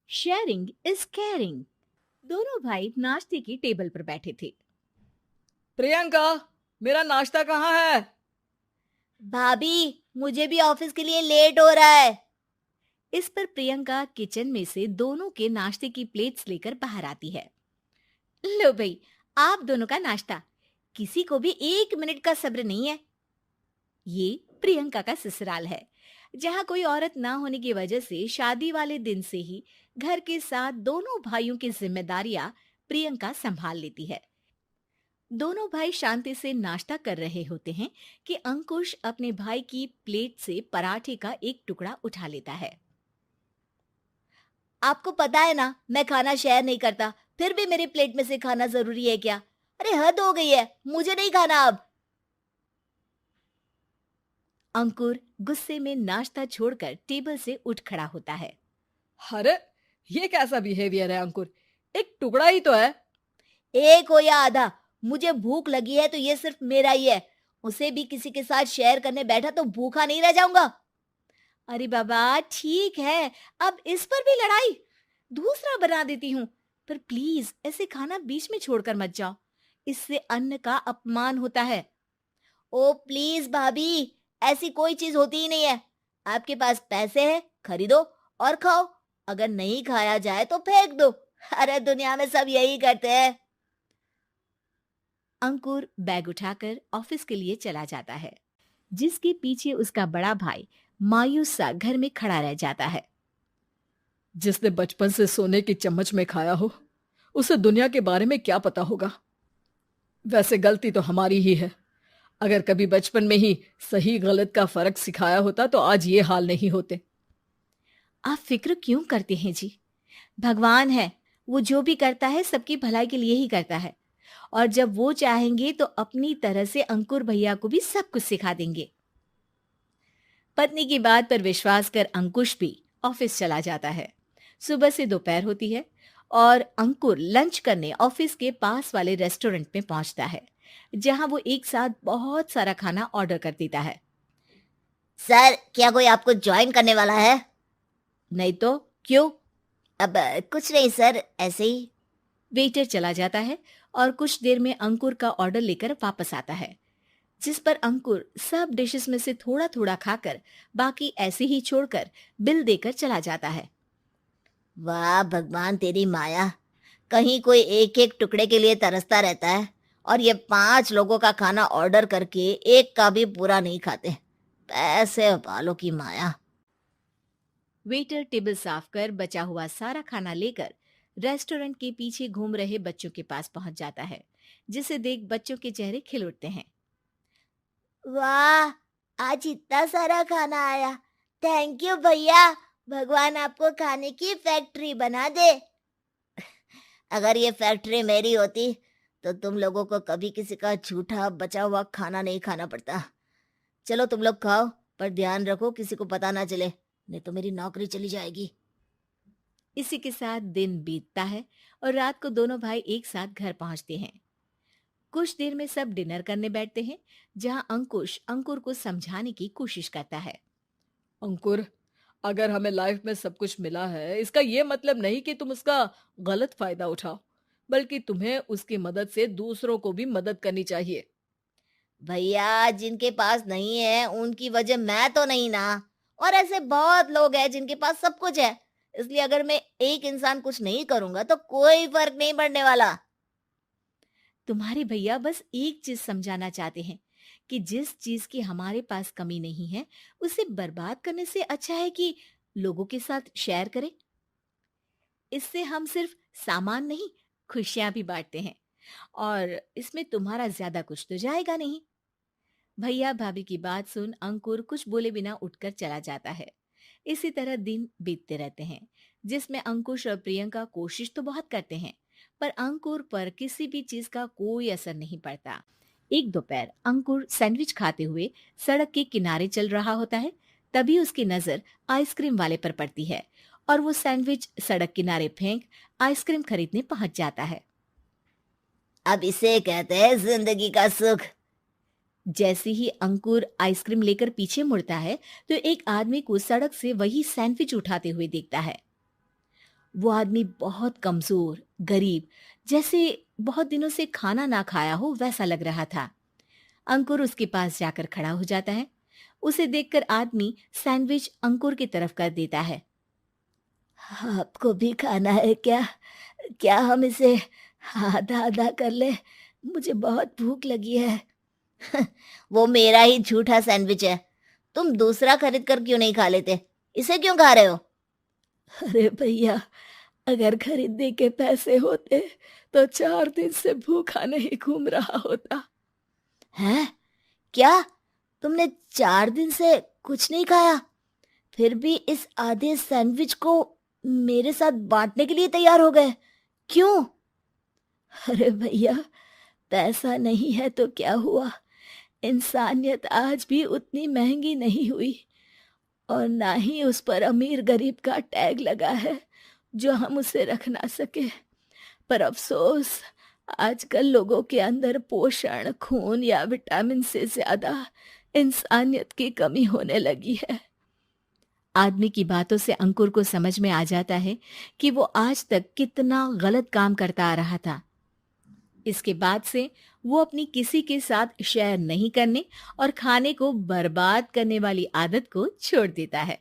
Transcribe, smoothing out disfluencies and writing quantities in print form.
Sharing is caring. दोनों भाई नाश्ते की टेबल पर बैठे थे। प्रियंका, मेरा नाश्ता कहाँ है? भाभी, मुझे भी ऑफिस के लिए लेट हो रहा है। इस पर प्रियंका किचन में से दोनों के नाश्ते की प्लेट्स लेकर बाहर आती है। लो भाई, आप दोनों का नाश्ता। किसी को भी 1 मिनट का सब्र नहीं है। ये प्रियंका का ससुराल है, जहाँ कोई औरत ना होने की वजह से शादी वाले दिन से ही घर के साथ दोनों भाइयों की जिम्मेदारियां प्रियंका संभाल लेती है। दोनों भाई शांति से नाश्ता कर रहे होते हैं कि अंकुश अपने भाई की प्लेट से पराठे का एक टुकड़ा उठा लेता है। आपको पता है ना, मैं खाना शेयर नहीं करता, फिर भी मेरी प्लेट में से खाना जरूरी है क्या? अरे हद हो गई है, मुझे नहीं खाना अब। अंकुर गुस्से में नाश्ता छोड़कर टेबल से उठ खड़ा होता है। अरे, ये कैसा बिहेवियर है अंकुर? एक टुकड़ा ही तो है। एक हो या आधा, मुझे भूख लगी है तो ये सिर्फ मेरा ही है। उसे भी किसी के साथ शेयर करने बैठा तो भूखा नहीं रह जाऊंगा। अरे बाबा ठीक है, अब इस पर भी लड़ाई। दूसरा बना देती हूँ, पर प्लीज ऐसे खाना बीच में छोड़कर मत जाओ। इससे अन्न का अपमान होता है। ओ प्लीज भाभी, ऐसी कोई चीज होती ही नहीं है। आपके पास पैसे हैं, खरीदो और खाओ। अगर नहीं खाया जाए तो फेंक दो। अरे दुनिया में सब यही करते हैं। अंकुर बैग उठाकर ऑफिस के लिए चला जाता है, जिसके पीछे उसका बड़ा भाई मायूस सा घर में खड़ा रह जाता है। जिसने बचपन से सोने की चम्मच में खाया हो, उसे दुनिया के बारे में क्या पता होगा। वैसे गलती तो हमारी ही है। अगर कभी बचपन में ही सही गलत का फर्क सिखाया होता तो आज ये हाल नहीं होते। आप फिक्र क्यों करते हैं जी? भगवान है, वो जो भी करता है सबकी भलाई के लिए ही करता है। और जब वो चाहेंगे तो अपनी तरह से अंकुर भैया को भी सब कुछ सिखा देंगे। पत्नी की बात पर विश्वास कर अंकुश भी ऑफिस चला जाता है। सुबह से दोपहर होती है और अंकुर लंच करने ऑफिस के पास वाले रेस्टोरेंट में पहुंचता है, जहां वो एक साथ बहुत सारा खाना ऑर्डर कर देता है। सर, क्या कोई आपको ज्वाइन करने वाला है? नहीं तो क्यों? अब कुछ नहीं सर, ऐसे ही। वेटर चला जाता है और कुछ देर में अंकुर का ऑर्डर लेकर वापस आता है, जिस पर अंकुर सब डिशेस में से थोड़ा थोड़ा खाकर बाकी ऐसे ही छोड़कर बिल देकर चला जाता है। वाह भगवान, तेरी माया। कहीं कोई एक एक टुकड़े के लिए तरसता रहता है और ये 5 लोगों का खाना ऑर्डर करके एक का भी पूरा नहीं खाते। पैसे वालों की माया। वेटर टेबल साफ कर बचा हुआ सारा खाना लेकर रेस्टोरेंट के पीछे घूम रहे बच्चों के पास पहुंच जाता है, जिसे देख बच्चों के चेहरे खिल उठते हैं। वाह, आज इतना सारा खाना आया। थैंक यू भैया। भगवान आपको खाने की फैक्ट्री बना दे। अगर ये फैक्ट्री मेरी होती तो तुम लोगों को कभी किसी का झूठा बचा हुआ खाना नहीं खाना पड़ता। चलो तुम लोग खाओ, पर ध्यान रखो किसी को पता ना चले, नहीं तो मेरी नौकरी चली जाएगी। इसी के साथ दिन बीतता है और रात को दोनों भाई एक साथ घर पहुंचते हैं। कुछ देर में सब डिनर करने बैठते हैं, जहां अंकुश अंकुर को समझाने की कोशिश करता है। अंकुर, अगर हमें लाइफ में सब कुछ मिला है, इसका ये मतलब नहीं कि तुम उसका गलत फायदा उठाओ, बल्कि तुम्हें उसकी मदद से दूसरों को भी मदद करनी चाहिए। भैया, जिनके पास नहीं है उनकी वजह मैं तो नहीं ना। और ऐसे बहुत लोग हैं जिनके पास सब कुछ है। इसलिए अगर मैं एक इंसान कुछ नहीं करूंगा तो कोई फर्क नहीं पड़ने वाला। तुम्हारे भैया बस एक चीज समझाना चाहते हैं कि जिस चीज की हमारे पास कमी नहीं है, उसे बर्बाद करने से अच्छा है कि लोगों के साथ शेयर करें। इससे हम सिर्फ सामान नहीं, खुशियां भी बांटते हैं, और इसमें तुम्हारा ज्यादा कुछ तो जाएगा नहीं। भैया भाभी की बात सुन अंकुर कुछ बोले बिना उठकर चला जाता है। इसी तरह दिन बीतते रहते हैं, जिसमें अंकुश और प्रियंका कोशिश तो बहुत करते हैं, पर अंकुर पर किसी भी चीज का कोई असर नहीं पड़ता। एक दोपहर अंकुर सैंडविच खाते हुए सड़क के किनारे चल रहा होता है। तभी उसकी नजर आइसक्रीम वाले पर पड़ती है और वो सैंडविच सड़क किनारे फेंक आइसक्रीम खरीदने पहुंच जाता है। अब इसे कहते हैं जिंदगी का सुख। जैसे ही अंकुर आइसक्रीम लेकर पीछे मुड़ता है तो एक आदमी को सड़क से वही सैंडविच उठाते हुए देखता है। वो आदमी बहुत कमजोर, गरीब, जैसे बहुत दिनों से खाना ना खाया हो वैसा लग रहा था। अंकुर उसके पास जाकर खड़ा हो जाता है। उसे देखकर आदमी सैंडविच अंकुर की तरफ कर देता है। आपको भी खाना है क्या? क्या हम इसे आधा आधा कर ले? मुझे बहुत भूख लगी है। वो मेरा ही झूठा सैंडविच है। तुम दूसरा खरीद कर क्यों नहीं खा लेते? इसे क्यों खा रहे हो? अरे भैया, अगर खरीदने के पैसे होते तो 4 दिन से भूखा नहीं घूम रहा होता। हैं? क्या? तुमने 4 दिन से कुछ नहीं खाया? फिर भी इस आधे सैंडविच को मेरे साथ बांटने के लिए तैयार हो गए? क्यों? अरे भैया, पैसा नहीं है तो क्या हुआ, इंसानियत आज भी उतनी महंगी नहीं हुई, और ना ही उस पर अमीर गरीब का टैग लगा है जो हम उसे रख ना सके। पर अफसोस, आजकल लोगों के अंदर पोषण, खून या विटामिन से ज्यादा इंसानियत की कमी होने लगी है। आदमी की बातों से अंकुर को समझ में आ जाता है कि वो आज तक कितना गलत काम करता आ रहा था। इसके बाद से वो अपनी किसी के साथ शेयर नहीं करने और खाने को बर्बाद करने वाली आदत को छोड़ देता है।